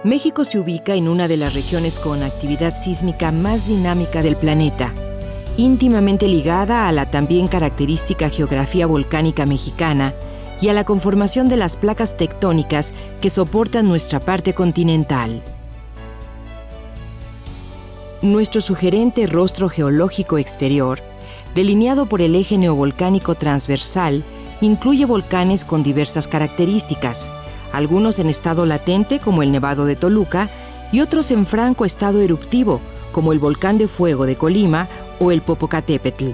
México se ubica en una de las regiones con actividad sísmica más dinámica del planeta, íntimamente ligada a la también característica geografía volcánica mexicana y a la conformación de las placas tectónicas que soportan nuestra parte continental. Nuestro sugerente rostro geológico exterior, delineado por el eje neovolcánico transversal, incluye volcanes con diversas características, algunos en estado latente como el Nevado de Toluca y otros en franco estado eruptivo como el Volcán de Fuego de Colima o el Popocatépetl.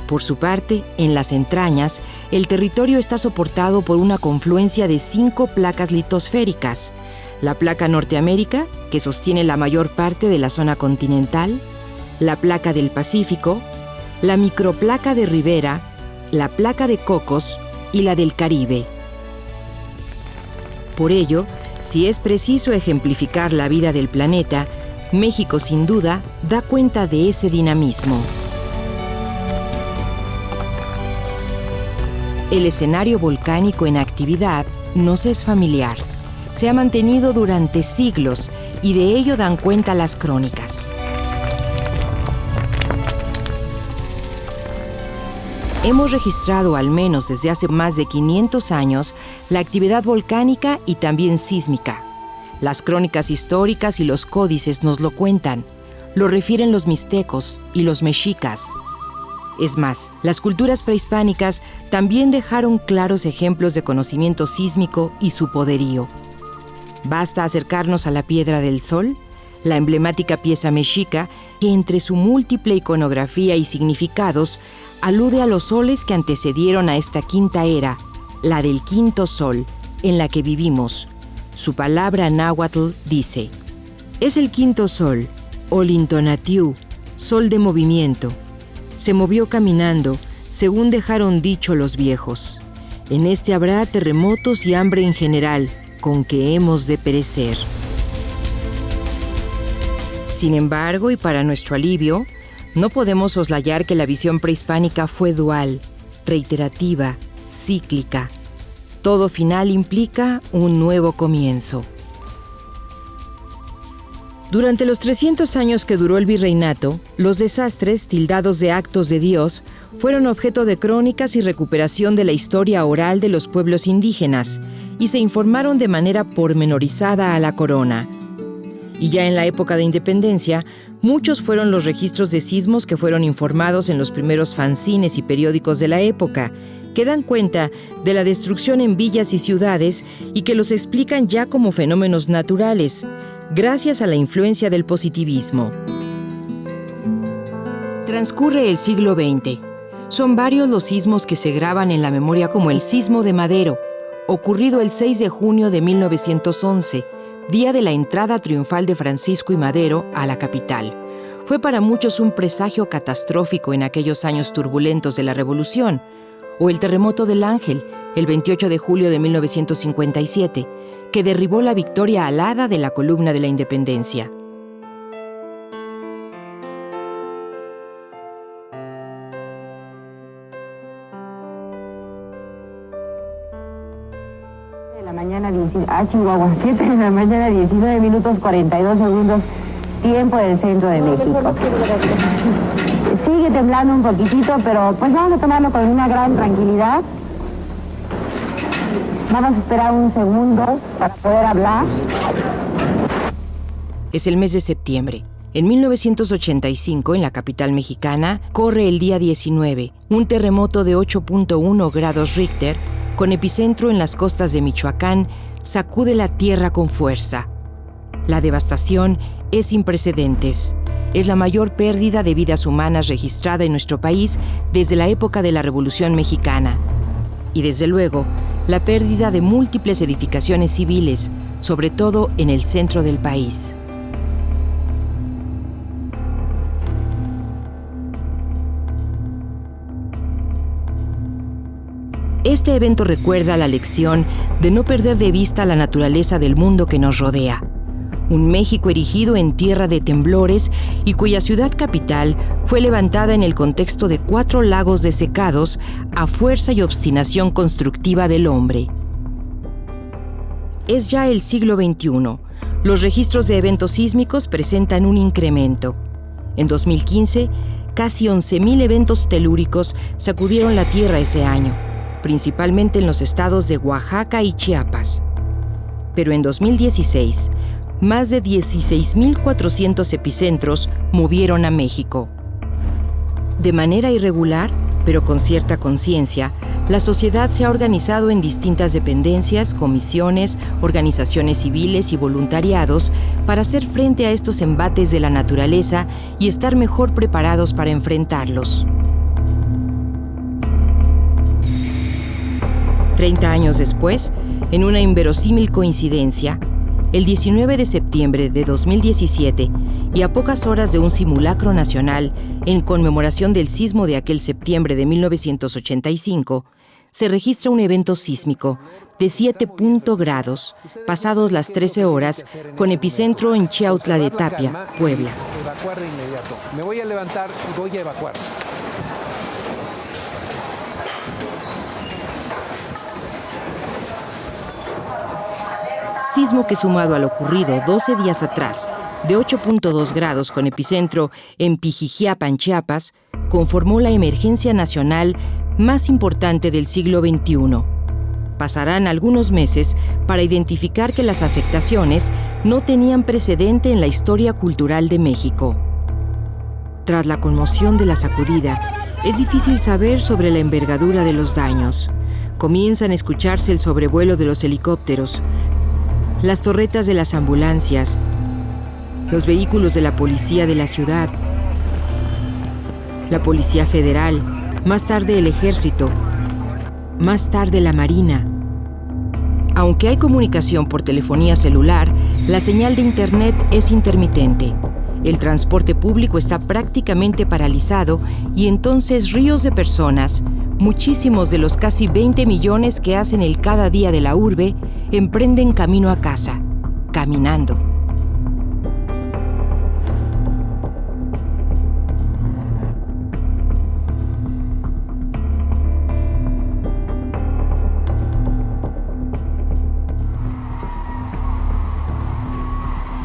Por su parte, en las entrañas, el territorio está soportado por una confluencia de 5 placas litosféricas: la placa Norteamérica, que sostiene la mayor parte de la zona continental, la placa del Pacífico, la microplaca de Rivera, la placa de Cocos y la del Caribe. Por ello, si es preciso ejemplificar la vida del planeta, México sin duda da cuenta de ese dinamismo. El escenario volcánico en actividad nos es familiar. Se ha mantenido durante siglos y de ello dan cuenta las crónicas. Hemos registrado, al menos desde hace más de 500 años, la actividad volcánica y también sísmica. Las crónicas históricas y los códices nos lo cuentan. Lo refieren los mixtecos y los mexicas. Es más, las culturas prehispánicas también dejaron claros ejemplos de conocimiento sísmico y su poderío. Basta acercarnos a la Piedra del Sol, la emblemática pieza mexica que entre su múltiple iconografía y significados alude a los soles que antecedieron a esta quinta era, la del quinto sol, en la que vivimos. Su palabra náhuatl dice: es el quinto sol, Olintonatiu, sol de movimiento. Se movió caminando, según dejaron dicho los viejos. En este habrá terremotos y hambre en general, con que hemos de perecer. Sin embargo, y para nuestro alivio, no podemos soslayar que la visión prehispánica fue dual, reiterativa, cíclica. Todo final implica un nuevo comienzo. Durante los 300 años que duró el virreinato, los desastres, tildados de actos de Dios, fueron objeto de crónicas y recuperación de la historia oral de los pueblos indígenas y se informaron de manera pormenorizada a la corona. Y ya en la época de independencia, muchos fueron los registros de sismos que fueron informados en los primeros fanzines y periódicos de la época, que dan cuenta de la destrucción en villas y ciudades y que los explican ya como fenómenos naturales, gracias a la influencia del positivismo. Transcurre el siglo XX. Son varios los sismos que se graban en la memoria, como el sismo de Madero, ocurrido el 6 de junio de 1911, día de la entrada triunfal de Francisco y Madero a la capital. Fue para muchos un presagio catastrófico en aquellos años turbulentos de la Revolución, o el terremoto del Ángel, el 28 de julio de 1957, que derribó la victoria alada de la columna de la Independencia. La mañana, Chihuahua, 7 de la mañana, 19 minutos 42 segundos, tiempo del centro de México. Sigue temblando un poquitito, pero pues vamos a tomarlo con una gran tranquilidad. Vamos a esperar un segundo para poder hablar. Es el mes de septiembre. En 1985, en la capital mexicana, corre el día 19, un terremoto de 8.1 grados Richter, con epicentro en las costas de Michoacán, sacude la tierra con fuerza. La devastación es sin precedentes. Es la mayor pérdida de vidas humanas registrada en nuestro país desde la época de la Revolución Mexicana. Y desde luego, la pérdida de múltiples edificaciones civiles, sobre todo en el centro del país. Este evento recuerda la lección de no perder de vista la naturaleza del mundo que nos rodea. Un México erigido en tierra de temblores y cuya ciudad capital fue levantada en el contexto de 4 lagos desecados a fuerza y obstinación constructiva del hombre. Es ya el siglo XXI. Los registros de eventos sísmicos presentan un incremento. En 2015, casi 11,000 eventos telúricos sacudieron la Tierra ese año, principalmente en los estados de Oaxaca y Chiapas. Pero en 2016, más de 16,400 epicentros movieron a México. De manera irregular, pero con cierta conciencia, la sociedad se ha organizado en distintas dependencias, comisiones, organizaciones civiles y voluntariados para hacer frente a estos embates de la naturaleza y estar mejor preparados para enfrentarlos. 30 años después, en una inverosímil coincidencia, el 19 de septiembre de 2017, y a pocas horas de un simulacro nacional en conmemoración del sismo de aquel septiembre de 1985, se registra un evento sísmico de 7.0 grados, pasados las 13 horas, con epicentro en Chiautla de Tapia, Puebla. Evacuar de inmediato. Me voy a levantar y voy a evacuar. Sismo que, sumado a lo ocurrido 12 días atrás, de 8.2 grados con epicentro en Pijijiapan, Chiapas, conformó la emergencia nacional más importante del siglo XXI. Pasarán algunos meses para identificar que las afectaciones no tenían precedente en la historia cultural de México. Tras la conmoción de la sacudida, es difícil saber sobre la envergadura de los daños. Comienzan a escucharse el sobrevuelo de los helicópteros, las torretas de las ambulancias, los vehículos de la policía de la ciudad, la Policía Federal, más tarde el Ejército, más tarde la Marina. Aunque hay comunicación por telefonía celular, la señal de Internet es intermitente. El transporte público está prácticamente paralizado y entonces ríos de personas, muchísimos de los casi 20 millones que hacen el cada día de la urbe, emprenden camino a casa, caminando.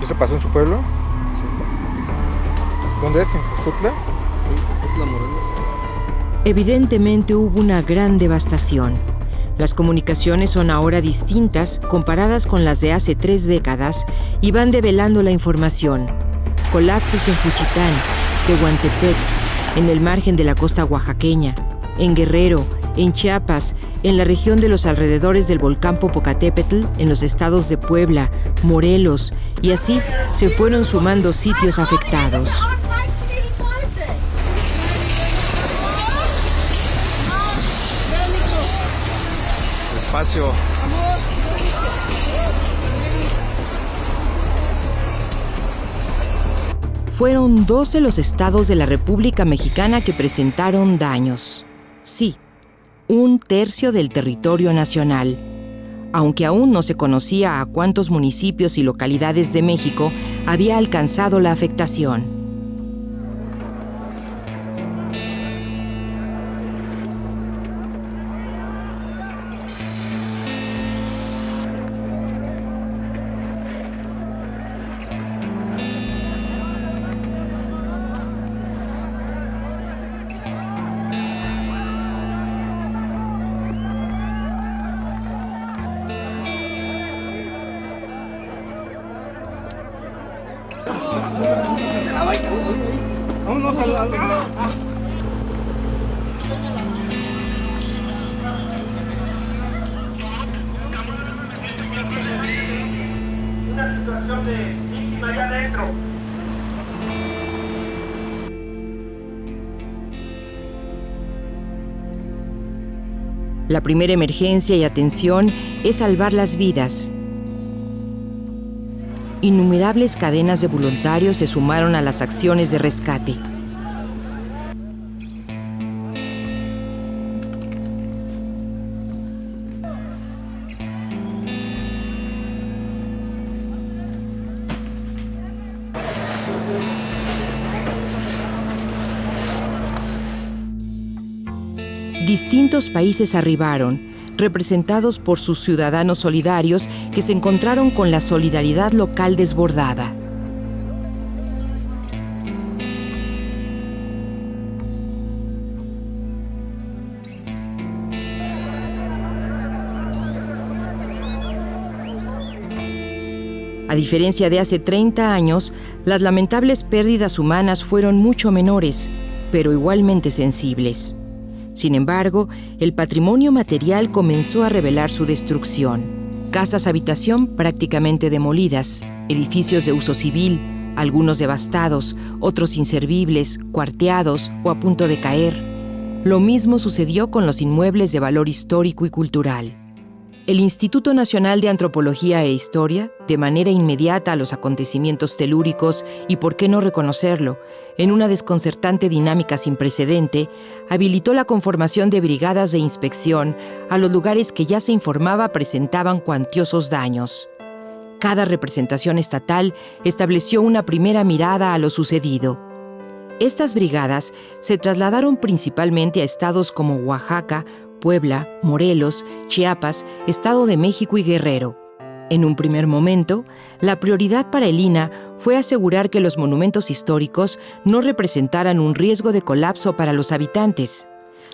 ¿Eso pasó en su pueblo? Sí. ¿Dónde es? ¿En Jojutla? Sí, Jojutla, Morelos. Evidentemente hubo una gran devastación. Las comunicaciones son ahora distintas comparadas con las de hace 3 décadas y van develando la información. Colapsos en Juchitán, Tehuantepec, en el margen de la costa oaxaqueña, en Guerrero, en Chiapas, en la región de los alrededores del volcán Popocatépetl, en los estados de Puebla, Morelos, y así se fueron sumando sitios afectados. Despacio. Fueron 12 los estados de la República Mexicana que presentaron daños. Sí, 1/3 del territorio nacional. Aunque aún no se conocía a cuántos municipios y localidades de México había alcanzado la afectación. Vámonos al... Una situación de víctima allá adentro. La primera emergencia y atención es salvar las vidas. Innumerables cadenas de voluntarios se sumaron a las acciones de rescate. distintos países arribaron, representados por sus ciudadanos solidarios que se encontraron con la solidaridad local desbordada. A diferencia de hace 30 años, las lamentables pérdidas humanas fueron mucho menores, pero igualmente sensibles. Sin embargo, el patrimonio material comenzó a revelar su destrucción. Casas habitación prácticamente demolidas, edificios de uso civil, algunos devastados, otros inservibles, cuarteados o a punto de caer. Lo mismo sucedió con los inmuebles de valor histórico y cultural. El Instituto Nacional de Antropología e Historia, de manera inmediata a los acontecimientos telúricos y por qué no reconocerlo, en una desconcertante dinámica sin precedente, habilitó la conformación de brigadas de inspección a los lugares que ya se informaba presentaban cuantiosos daños. Cada representación estatal estableció una primera mirada a lo sucedido. Estas brigadas se trasladaron principalmente a estados como Oaxaca, Puebla, Morelos, Chiapas, Estado de México y Guerrero. En un primer momento, la prioridad para el INAH fue asegurar que los monumentos históricos no representaran un riesgo de colapso para los habitantes,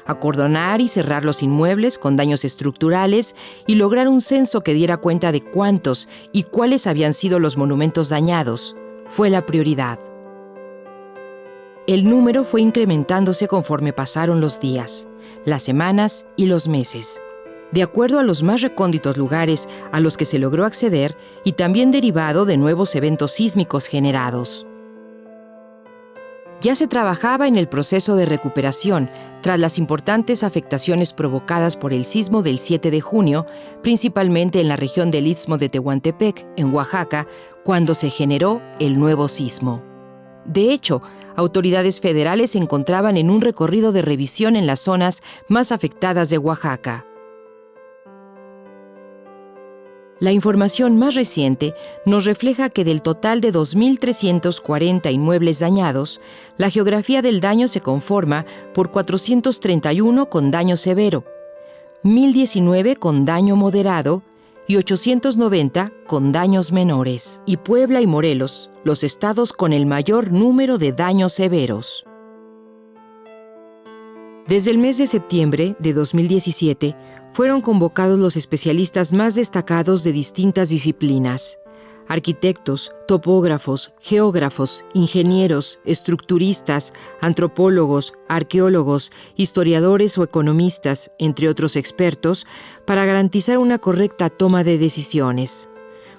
acordonar y cerrar los inmuebles con daños estructurales y lograr un censo que diera cuenta de cuántos y cuáles habían sido los monumentos dañados. Fue la prioridad. El número fue incrementándose conforme pasaron los días, las semanas y los meses, de acuerdo a los más recónditos lugares a los que se logró acceder y también derivado de nuevos eventos sísmicos generados. Ya se trabajaba en el proceso de recuperación tras las importantes afectaciones provocadas por el sismo del 7 de junio, principalmente en la región del Istmo de Tehuantepec, en Oaxaca, cuando se generó el nuevo sismo. De hecho, autoridades federales se encontraban en un recorrido de revisión en las zonas más afectadas de Oaxaca. La información más reciente nos refleja que del total de 2.340 inmuebles dañados, la geografía del daño se conforma por 431 con daño severo, 1.019 con daño moderado y 890 con daños menores, y Puebla y Morelos, los estados con el mayor número de daños severos. Desde el mes de septiembre de 2017, fueron convocados los especialistas más destacados de distintas disciplinas: arquitectos, topógrafos, geógrafos, ingenieros, estructuristas, antropólogos, arqueólogos, historiadores o economistas, entre otros expertos, para garantizar una correcta toma de decisiones.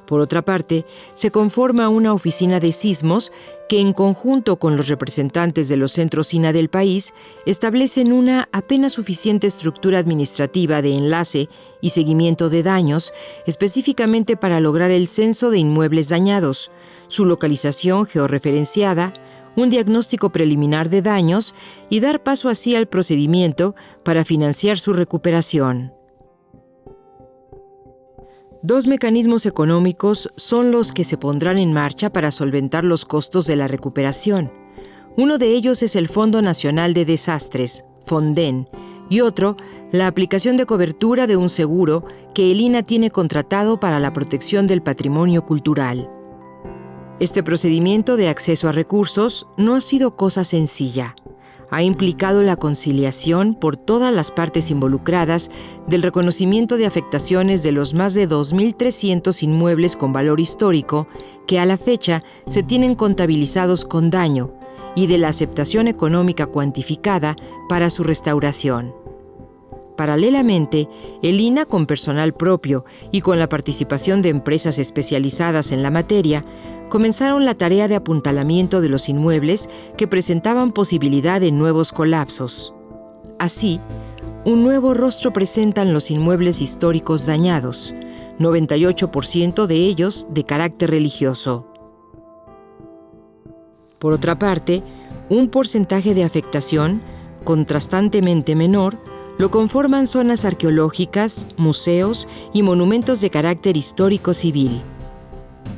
Por otra parte, se conforma una oficina de sismos que, en conjunto con los representantes de los centros SINA del país, establecen una apenas suficiente estructura administrativa de enlace y seguimiento de daños, específicamente para lograr el censo de inmuebles dañados, su localización georreferenciada, un diagnóstico preliminar de daños y dar paso así al procedimiento para financiar su recuperación. Dos mecanismos económicos son los que se pondrán en marcha para solventar los costos de la recuperación. Uno de ellos es el Fondo Nacional de Desastres, FONDEN, y otro, la aplicación de cobertura de un seguro que el INAH tiene contratado para la protección del patrimonio cultural. Este procedimiento de acceso a recursos no ha sido cosa sencilla. Ha implicado la conciliación por todas las partes involucradas del reconocimiento de afectaciones de los más de 2.300 inmuebles con valor histórico que a la fecha se tienen contabilizados con daño y de la aceptación económica cuantificada para su restauración. Paralelamente, el INAH, con personal propio y con la participación de empresas especializadas en la materia, comenzaron la tarea de apuntalamiento de los inmuebles que presentaban posibilidad de nuevos colapsos. Así, un nuevo rostro presentan los inmuebles históricos dañados, 98% de ellos de carácter religioso. Por otra parte, un porcentaje de afectación, contrastantemente menor, lo conforman zonas arqueológicas, museos y monumentos de carácter histórico civil.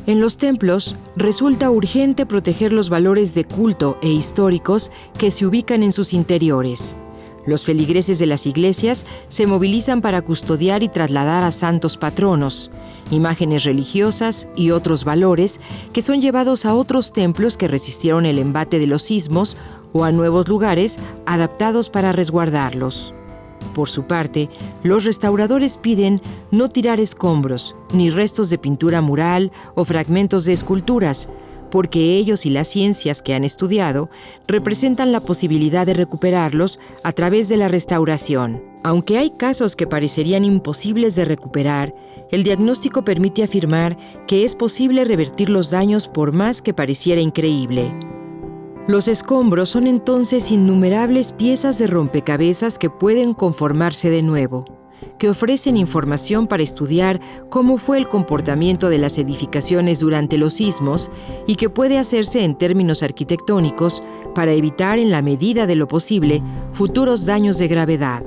En los templos, resulta urgente proteger los valores de culto e históricos que se ubican en sus interiores. Los feligreses de las iglesias se movilizan para custodiar y trasladar a santos patronos, imágenes religiosas y otros valores que son llevados a otros templos que resistieron el embate de los sismos o a nuevos lugares adaptados para resguardarlos. Por su parte, los restauradores piden no tirar escombros, ni restos de pintura mural o fragmentos de esculturas, porque ellos y las ciencias que han estudiado representan la posibilidad de recuperarlos a través de la restauración. Aunque hay casos que parecerían imposibles de recuperar, el diagnóstico permite afirmar que es posible revertir los daños por más que pareciera increíble. Los escombros son entonces innumerables piezas de rompecabezas que pueden conformarse de nuevo, que ofrecen información para estudiar cómo fue el comportamiento de las edificaciones durante los sismos y que puede hacerse en términos arquitectónicos para evitar, en la medida de lo posible, futuros daños de gravedad.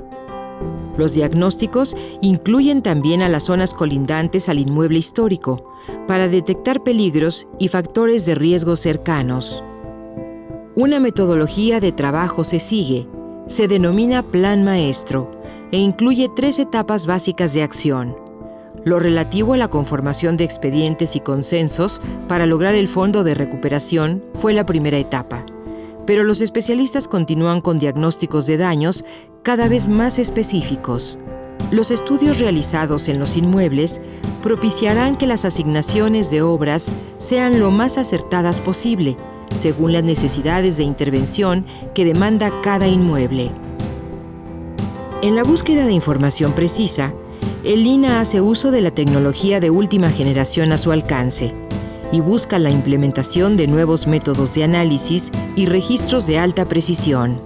Los diagnósticos incluyen también a las zonas colindantes al inmueble histórico, para detectar peligros y factores de riesgo cercanos. Una metodología de trabajo se sigue, se denomina Plan Maestro, e incluye 3 etapas básicas de acción. Lo relativo a la conformación de expedientes y consensos para lograr el fondo de recuperación fue la primera etapa, pero los especialistas continúan con diagnósticos de daños cada vez más específicos. Los estudios realizados en los inmuebles propiciarán que las asignaciones de obras sean lo más acertadas posible, según las necesidades de intervención que demanda cada inmueble. En la búsqueda de información precisa, el INAH hace uso de la tecnología de última generación a su alcance y busca la implementación de nuevos métodos de análisis y registros de alta precisión.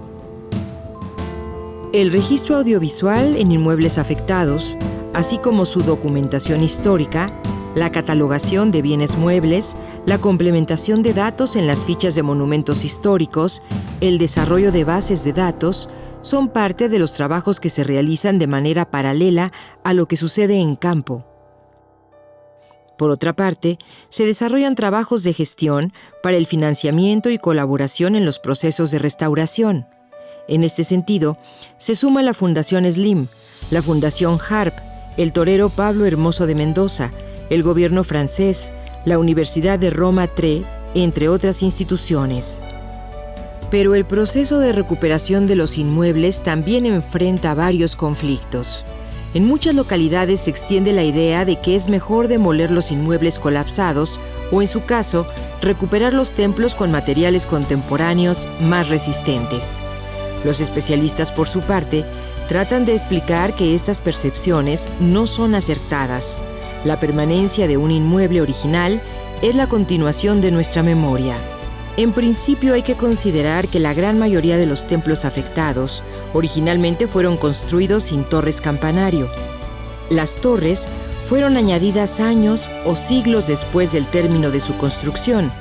El registro audiovisual en inmuebles afectados, así como su documentación histórica, la catalogación de bienes muebles, la complementación de datos en las fichas de monumentos históricos, el desarrollo de bases de datos, son parte de los trabajos que se realizan de manera paralela a lo que sucede en campo. Por otra parte, se desarrollan trabajos de gestión para el financiamiento y colaboración en los procesos de restauración. En este sentido, se suma la Fundación SLIM, la Fundación HARP, el torero Pablo Hermoso de Mendoza, el gobierno francés, la Universidad de Roma III, entre otras instituciones. Pero el proceso de recuperación de los inmuebles también enfrenta varios conflictos. En muchas localidades se extiende la idea de que es mejor demoler los inmuebles colapsados o, en su caso, recuperar los templos con materiales contemporáneos más resistentes. Los especialistas, por su parte, tratan de explicar que estas percepciones no son acertadas. La permanencia de un inmueble original es la continuación de nuestra memoria. En principio hay que considerar que la gran mayoría de los templos afectados originalmente fueron construidos sin torres campanario. Las torres fueron añadidas años o siglos después del término de su construcción,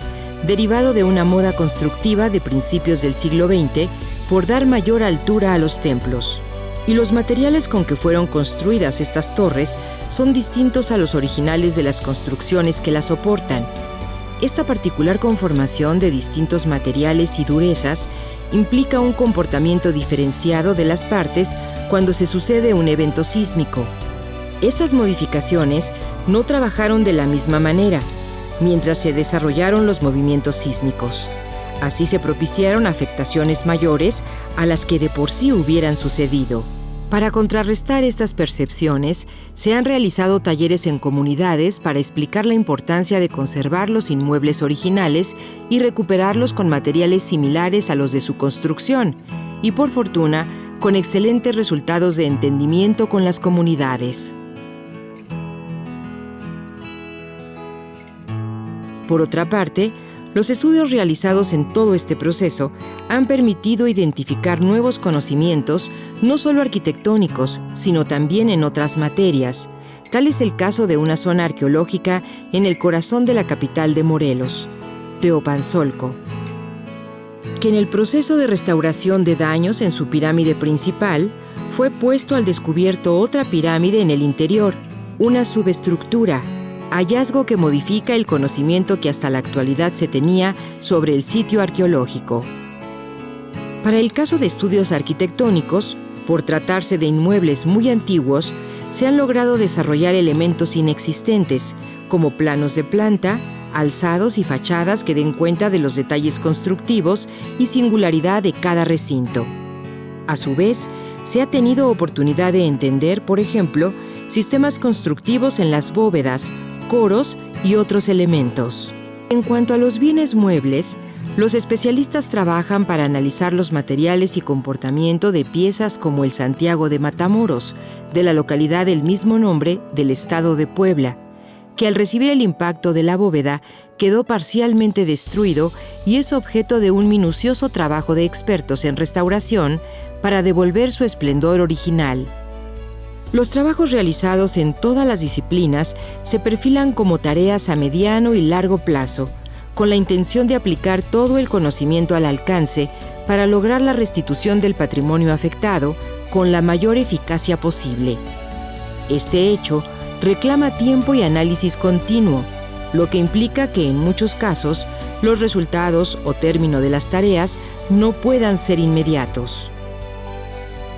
derivado de una moda constructiva de principios del siglo XX por dar mayor altura a los templos. Y los materiales con que fueron construidas estas torres son distintos a los originales de las construcciones que las soportan. Esta particular conformación de distintos materiales y durezas implica un comportamiento diferenciado de las partes cuando se sucede un evento sísmico. Estas modificaciones no trabajaron de la misma manera mientras se desarrollaron los movimientos sísmicos. Así se propiciaron afectaciones mayores a las que de por sí hubieran sucedido. Para contrarrestar estas percepciones, se han realizado talleres en comunidades para explicar la importancia de conservar los inmuebles originales y recuperarlos con materiales similares a los de su construcción, y por fortuna, con excelentes resultados de entendimiento con las comunidades. Por otra parte, los estudios realizados en todo este proceso han permitido identificar nuevos conocimientos, no solo arquitectónicos, sino también en otras materias. Tal es el caso de una zona arqueológica en el corazón de la capital de Morelos, Teopanzolco, que en el proceso de restauración de daños en su pirámide principal, fue puesto al descubierto otra pirámide en el interior, una subestructura, hallazgo que modifica el conocimiento que hasta la actualidad se tenía sobre el sitio arqueológico. Para el caso de estudios arquitectónicos, por tratarse de inmuebles muy antiguos, se han logrado desarrollar elementos inexistentes, como planos de planta, alzados y fachadas que den cuenta de los detalles constructivos y singularidad de cada recinto. A su vez, se ha tenido oportunidad de entender, por ejemplo, sistemas constructivos en las bóvedas, coros y otros elementos. En cuanto a los bienes muebles, los especialistas trabajan para analizar los materiales y comportamiento de piezas como el Santiago de Matamoros, de la localidad del mismo nombre del estado de Puebla, que al recibir el impacto de la bóveda quedó parcialmente destruido y es objeto de un minucioso trabajo de expertos en restauración para devolver su esplendor original. Los trabajos realizados en todas las disciplinas se perfilan como tareas a mediano y largo plazo, con la intención de aplicar todo el conocimiento al alcance para lograr la restitución del patrimonio afectado con la mayor eficacia posible. Este hecho reclama tiempo y análisis continuo, lo que implica que en muchos casos los resultados o término de las tareas no puedan ser inmediatos.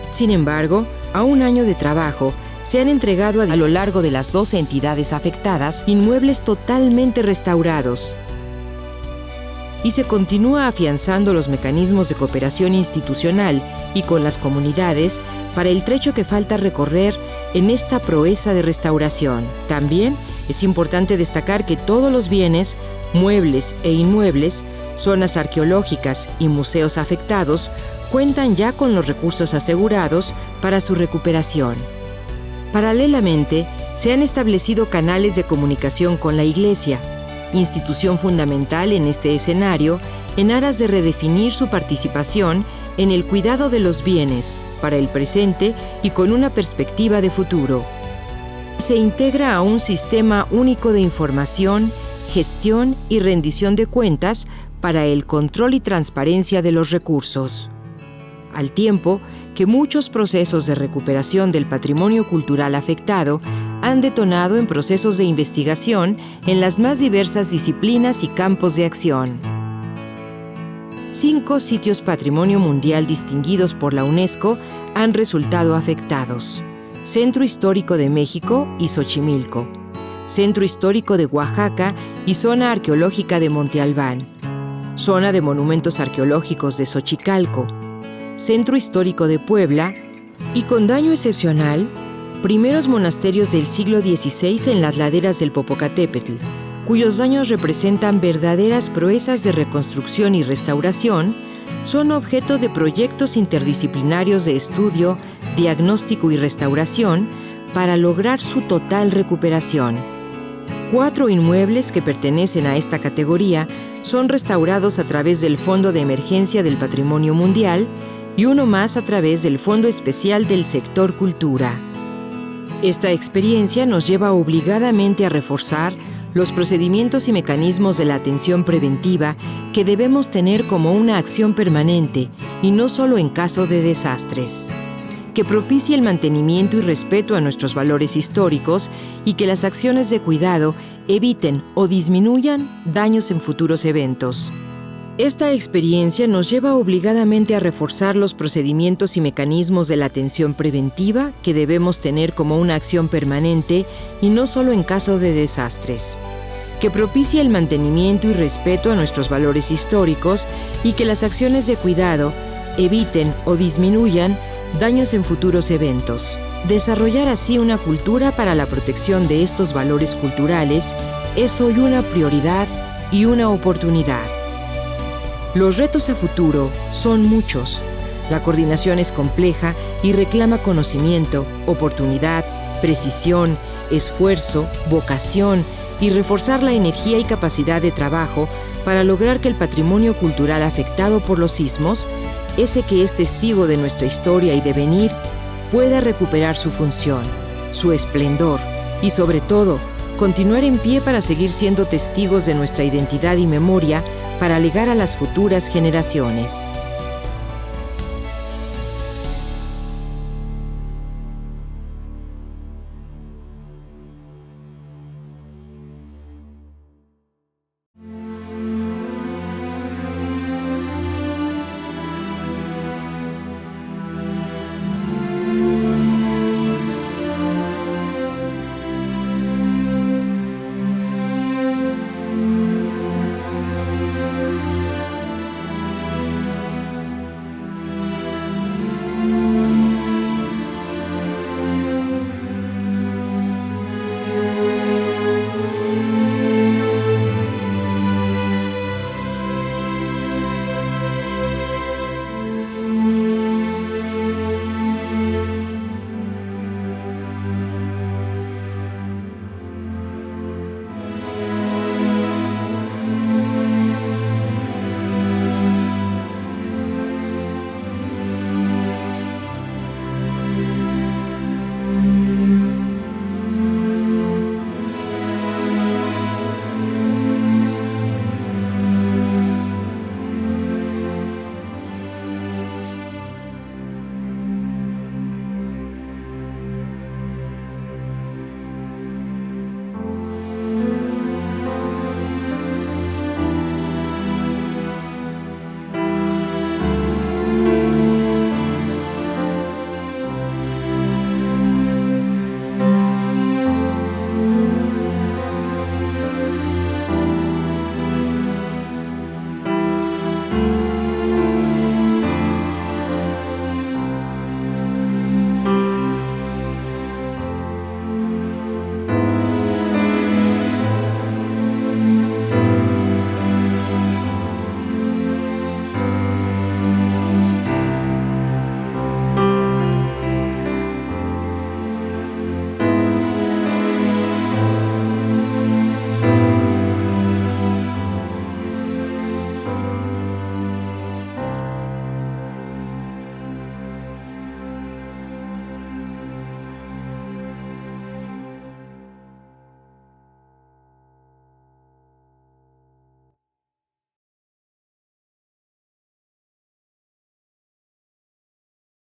Sin embargo, a un año de trabajo, se han entregado a lo largo de las 12 entidades afectadas inmuebles totalmente restaurados, y se continúa afianzando los mecanismos de cooperación institucional y con las comunidades para el trecho que falta recorrer en esta proeza de restauración. También es importante destacar que todos los bienes, muebles e inmuebles, zonas arqueológicas y museos afectados cuentan ya con los recursos asegurados para su recuperación. Paralelamente, se han establecido canales de comunicación con la Iglesia, institución fundamental en este escenario, en aras de redefinir su participación en el cuidado de los bienes para el presente y con una perspectiva de futuro. Se integra a un sistema único de información, gestión y rendición de cuentas para el control y transparencia de los recursos. Al tiempo que muchos procesos de recuperación del patrimonio cultural afectado han detonado en procesos de investigación en las más diversas disciplinas y campos de acción. 5 sitios Patrimonio Mundial distinguidos por la UNESCO han resultado afectados: Centro Histórico de México y Xochimilco, Centro Histórico de Oaxaca y Zona Arqueológica de Monte Albán, Zona de Monumentos Arqueológicos de Xochicalco, Centro Histórico de Puebla y, con daño excepcional, primeros monasterios del siglo XVI en las laderas del Popocatépetl, cuyos daños representan verdaderas proezas de reconstrucción y restauración, son objeto de proyectos interdisciplinarios de estudio, diagnóstico y restauración para lograr su total recuperación. 4 inmuebles que pertenecen a esta categoría son restaurados a través del Fondo de Emergencia del Patrimonio Mundial y uno más a través del Fondo Especial del Sector Cultura. Esta experiencia nos lleva obligadamente a reforzar los procedimientos y mecanismos de la atención preventiva que debemos tener como una acción permanente y no solo en caso de desastres, que propicie el mantenimiento y respeto a nuestros valores históricos y que las acciones de cuidado eviten o disminuyan daños en futuros eventos. Esta experiencia nos lleva obligadamente a reforzar los procedimientos y mecanismos de la atención preventiva que debemos tener como una acción permanente y no solo en caso de desastres, que propicie el mantenimiento y respeto a nuestros valores históricos y que las acciones de cuidado eviten o disminuyan daños en futuros eventos. Desarrollar así una cultura para la protección de estos valores culturales es hoy una prioridad y una oportunidad. Los retos a futuro son muchos. La coordinación es compleja y reclama conocimiento, oportunidad, precisión, esfuerzo, vocación y reforzar la energía y capacidad de trabajo para lograr que el patrimonio cultural afectado por los sismos, ese que es testigo de nuestra historia y devenir, pueda recuperar su función, su esplendor y, sobre todo, continuar en pie para seguir siendo testigos de nuestra identidad y memoria para legar a las futuras generaciones.